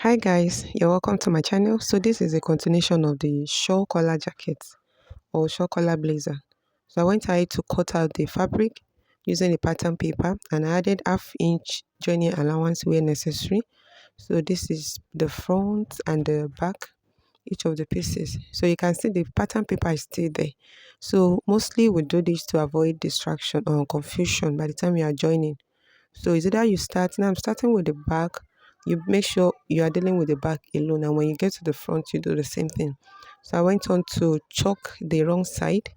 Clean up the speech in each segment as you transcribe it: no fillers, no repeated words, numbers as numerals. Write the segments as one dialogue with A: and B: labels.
A: Hi guys, you're welcome to my channel. So this is a continuation of the shawl collar jacket or shawl collar blazer. So I went ahead to cut out the fabric using the pattern paper and I added half-inch joining allowance where necessary. So this is the front and the back, each of the pieces. So you can see the pattern paper is still there. So mostly we do this to avoid distraction or confusion by the time you are joining. So is either you start, now I'm starting with the back, you make sure you are dealing with the back alone, and when you get to the front, you do the same thing. So I went on to chalk the wrong side,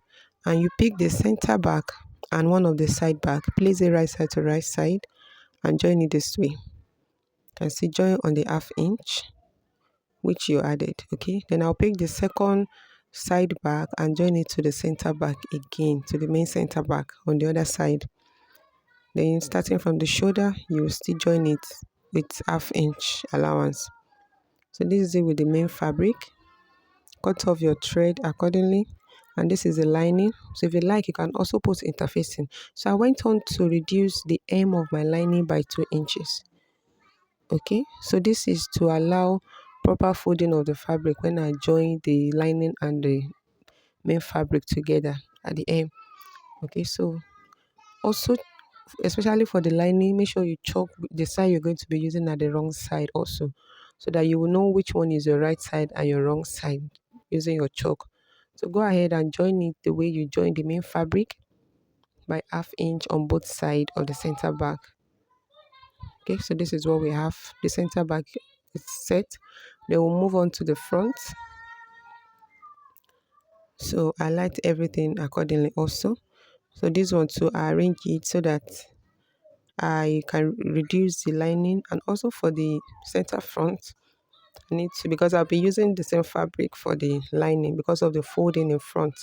A: and you pick the center back and one of the side back, place it right side to right side, and join it this way. You can see join on the half-inch, which you added, okay? Then I'll pick the second side back and join it to the center back again, to the main center back on the other side. Then starting from the shoulder, you will still join it with half-inch allowance. So this is it with the main fabric. Cut off your thread accordingly, and this is the lining. So if you like, you can also put interfacing. So I went on to reduce the hem of my lining by 2 inches. Okay, so this is to allow proper folding of the fabric when I join the lining and the main fabric together at the hem. Okay, so also, especially for the lining, make sure you chalk the side you're going to be using at the wrong side also, so that you will know which one is your right side and your wrong side using your chalk. So go ahead and join it the way you join the main fabric by half-inch on both sides of the center back. Okay, so this is what we have. The center back is set. Then we'll move on to the front. So I liked everything accordingly also. So this one too, I arrange it so that I can reduce the lining, and also for the center front I need to, because I'll be using the same fabric for the lining because of the folding in front.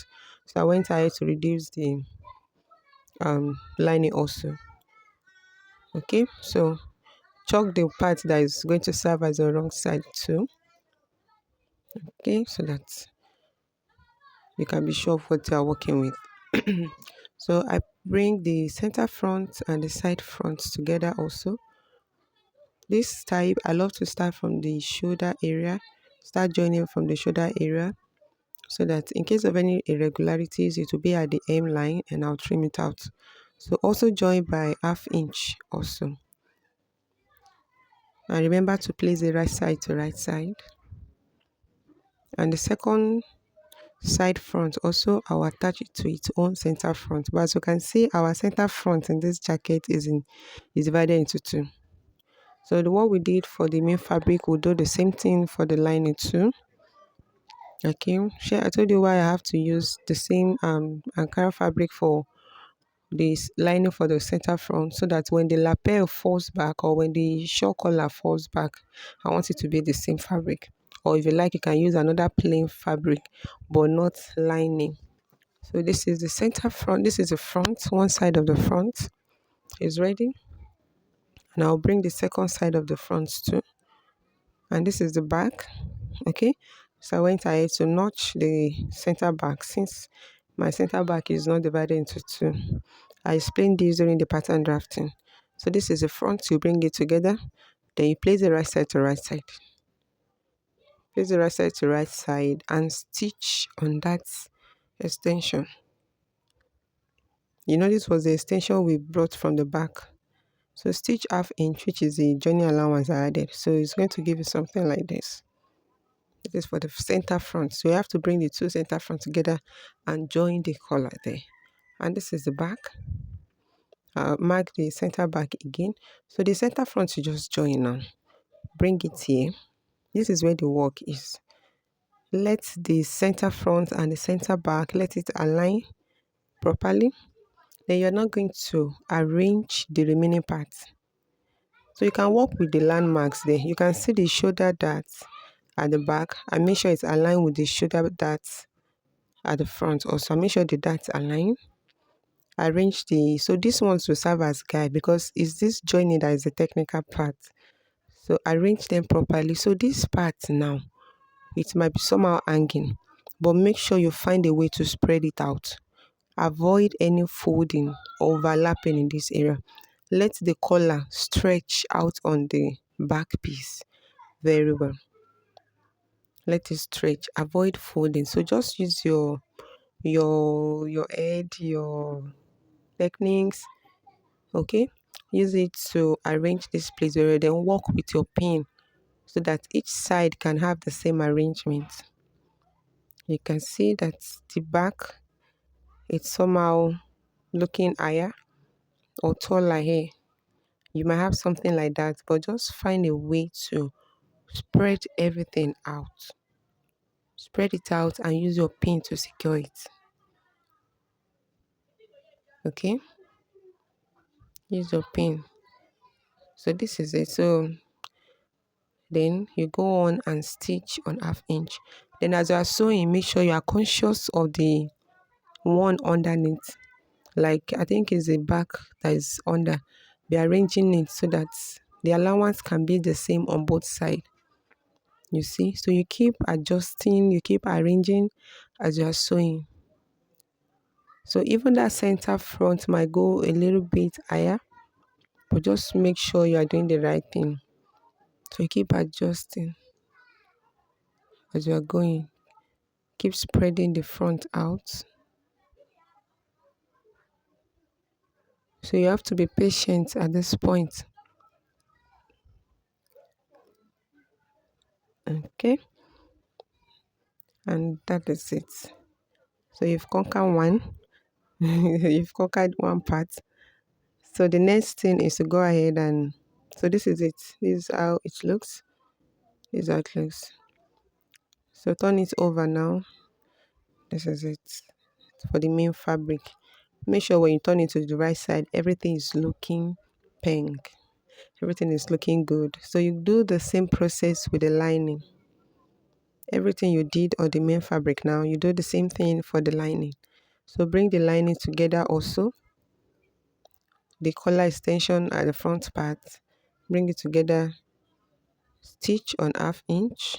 A: So I went ahead to reduce the lining also. Okay, so chalk the part that is going to serve as the wrong side too. Okay, so that you can be sure of what you are working with. So I bring the center front and the side front together also. This type, I love to start from the shoulder area, start joining from the shoulder area, so that in case of any irregularities, it will be at the hem line and I'll trim it out. So also join by half-inch also. And remember to place the right side to right side. And the second side front also, I'll attach it to its own center front. But as you can see, our center front in this jacket is divided into two. So what we did for the main fabric, we'll do the same thing for the lining too. Okay, sure, I told you why I have to use the same Ankara fabric for this lining for the center front, so that when the lapel falls back or when the shawl collar falls back, I want it to be the same fabric. Or if you like, you can use another plain fabric but not lining. So this is the center front, this is the front, one side of the front is ready, and I'll bring the second side of the front too, and this is the back. Okay, so I went ahead to notch the center back since my center back is not divided into two. I explained this during the pattern drafting. So this is the front, you bring it together, then you place the right side to right side, place the right side to right side and stitch on that extension. You know, this was the extension we brought from the back. So stitch half-inch, which is the joining allowance I added. So it's going to give you something like this. This is for the center front. So you have to bring the two center front together and join the collar there. And this is the back. Mark the center back again. So the center front, you just join now. Bring it here. This is where the work is. Let the center front and the center back, let it align properly. Then you're not going to arrange the remaining parts. So you can work with the landmarks there. You can see the shoulder dart at the back and make sure it's aligned with the shoulder dart at the front. Also make sure the darts align. Arrange the, so this one will serve as guide because it's this joining that is the technical part. So arrange them properly. So this part now, it might be somehow hanging, but make sure you find a way to spread it out. Avoid any folding or overlapping in this area. Let the collar stretch out on the back piece. very well. Let it stretch. Avoid folding. So just use your head, your techniques. Okay, use it to arrange this place very well. Then work with your pin so that each side can have the same arrangement. You can see that the back, it's somehow looking higher or taller here. You might have something like that, but just find a way to spread everything out. Spread it out and use your pin to secure it. Okay, use your pin. So this is it. So then you go on and stitch on half inch. Then as you are sewing, make sure you are conscious of the one underneath. Like I think it's the back that is under. Be arranging it so that the allowance can be the same on both sides. You see, so you keep adjusting, you keep arranging as you are sewing. So even that center front might go a little bit higher, but just make sure you are doing the right thing. So you keep adjusting as you are going. Keep spreading the front out. So you have to be patient at this point. Okay, and that is it. So you've conquered one. You've conquered one part. So the next thing is to go ahead and so this is it. This is how it looks. This is how it looks. So turn it over now. This is it for the main fabric. Make sure when you turn it to the right side, everything is looking pink. Everything is looking good. So you do the same process with the lining. Everything you did on the main fabric now, you do the same thing for the lining. So bring the lining together also. The collar extension at the front part. Bring it together. Stitch on half inch.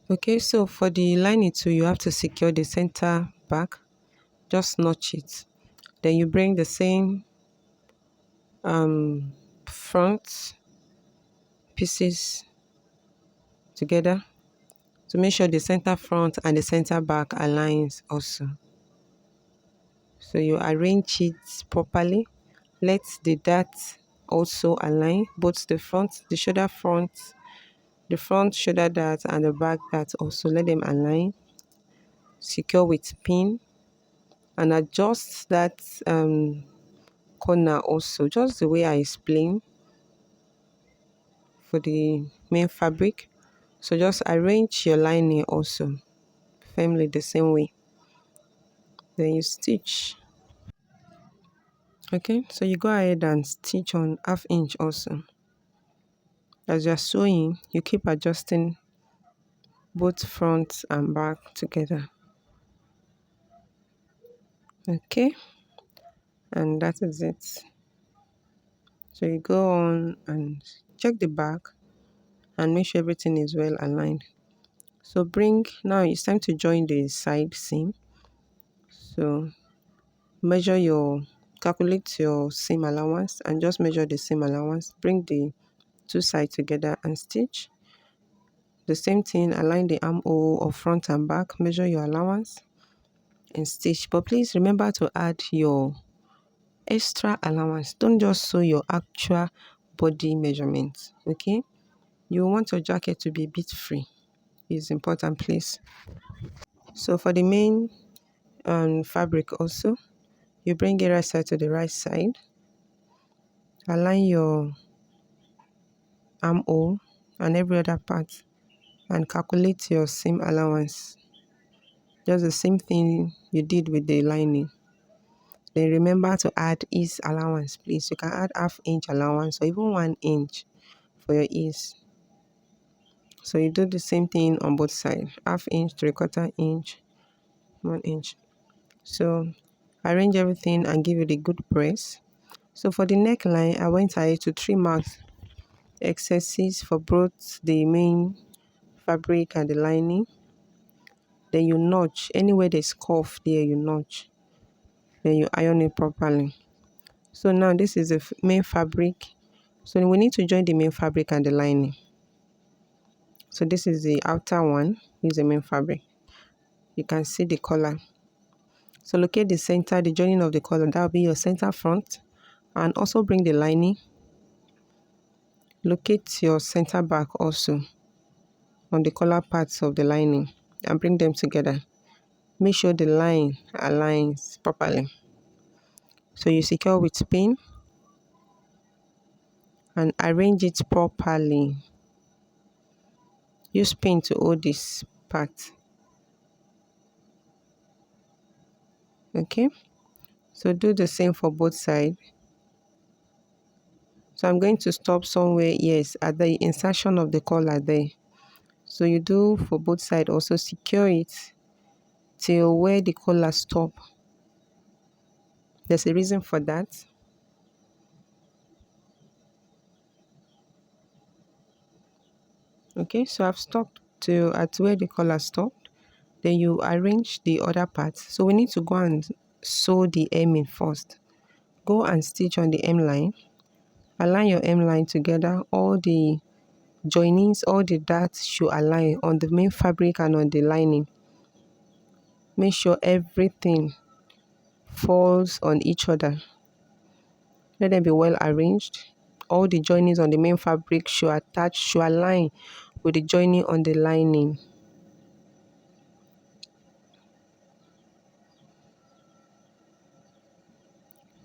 A: Okay, so for the lining too, you have to secure the center back. Just notch it. Then you bring the same front pieces together to make sure the center front and the center back aligns also. So you arrange it properly. Let the dart also align, both the front, the front shoulder dart and the back dart also. Let them align. Secure with pin and adjust that corner also, just the way I explained for the main fabric. So just arrange your lining also firmly the same way. Then you stitch. Okay, so you go ahead and stitch on half inch also. As you're sewing, you keep adjusting both front and back together. Okay, and that is it. So you go on and check the back and make sure everything is well aligned. So now it's time to join the side seam. So calculate your seam allowance and just measure the seam allowance. Bring the two sides together and stitch. The same thing, align the armhole of front and back, measure your allowance and stitch. But please remember to add your extra allowance. Don't just sew your actual body measurements. Okay, you want your jacket to be a bit free. It's important, please. So for the main fabric also, you bring it right side to the right side. Align your armhole and every other part and calculate your seam allowance. Just the same thing you did with the lining. Then remember to add ease allowance, please. You can add half inch allowance or even 1 inch for your ease. So you do the same thing on both sides. Half inch, 3/4 inch, 1 inch. So arrange everything and give it a good press. So for the neckline, I went ahead to trim out excesses for both the main fabric and the lining. Then you notch anywhere there's cuff there, you notch. then you iron it properly. So now this is the main fabric. So we need to join the main fabric and the lining. So this is the outer one. Use the main fabric. You can see the collar. So locate the center, the joining of the collar. That will be your center front. And also bring the lining. Locate your center back also on the collar parts of the lining and bring them together. Make sure the line aligns properly. So you secure with pin and arrange it properly. Use pin to hold this part. Okay, so do the same for both sides. So I'm going to stop somewhere, yes, at the insertion of the collar there. So you do for both sides, also secure it till where the collar stop. There's a reason for that. Okay, so I've stopped to at where the collar stopped. Then you arrange the other parts. So we need to go and sew the hem in first. Go and stitch on the hem line. Align your hem line together. All the joinings, all the darts should align on the main fabric and on the lining. Make sure everything falls on each other. Let them be well arranged. All the joinings on the main fabric should align with the joining on the lining.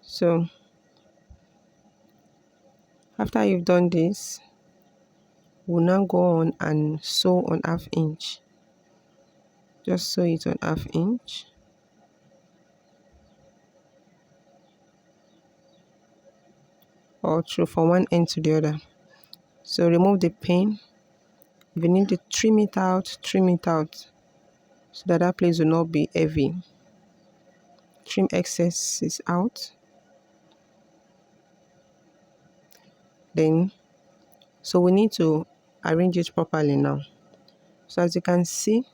A: So after you've done this, we'll now go on and sew on 1/2 inch. Just sew it on 1/2 inch. Or through from one end to the other. So remove the pin. If you need to trim it out, so that that place will not be heavy. Trim excesses out. Then, so we need to arrange it properly now. So as you can see,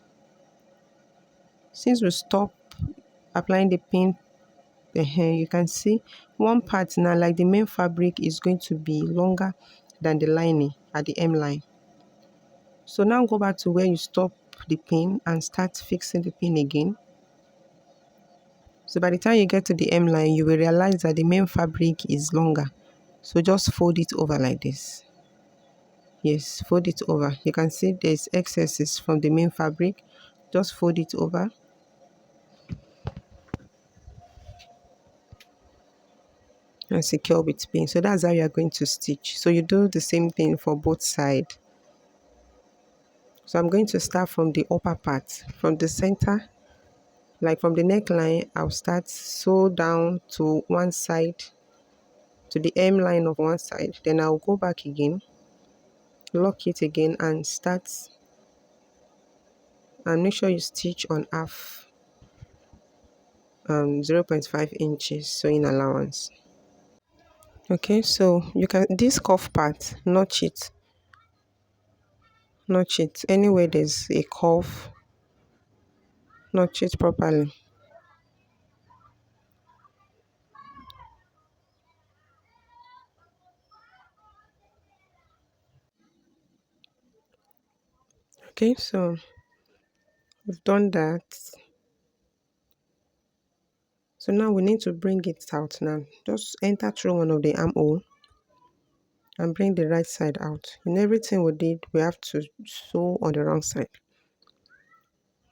A: since we stop applying the pin, you can see one part now, like the main fabric, is going to be longer than the lining at the hem line. So now go back to where you stop the pin and start fixing the pin again. So by the time you get to the hem line, you will realize that the main fabric is longer. So just fold it over like this. Yes, fold it over. You can see there's excesses from the main fabric. Just fold it over. And secure with pin. So that's how you are going to stitch. So you do the same thing for both sides. So I'm going to start from the upper part, from the center, like from the neckline. I'll start sew down to one side, to the hem line of one side. Then I'll go back again, lock it again, and start, and make sure you stitch on 0.5 inches sewing allowance. Okay, so you can, this cuff part, notch it anywhere there's a cuff, notch it properly. Okay, so we've done that. So now we need to bring it out now. Just enter through one of the armhole and bring the right side out. In everything we did, we have to sew on the wrong side.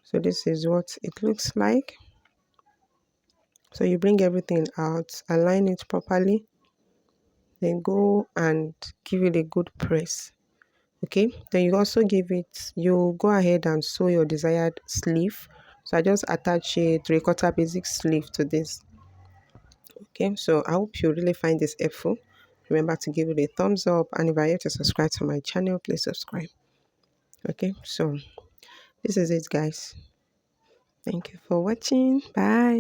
A: So this is what it looks like. So you bring everything out, align it properly, then go and give it a good press. Okay, then you also give it, you go ahead and sew your desired sleeve. So I just attach a 3/4 basic sleeve to this. Okay, so I hope you really find this helpful. Remember to give it a thumbs up, and if you're yet to subscribe to my channel, please subscribe. Okay, so this is it, guys. Thank you for watching. Bye.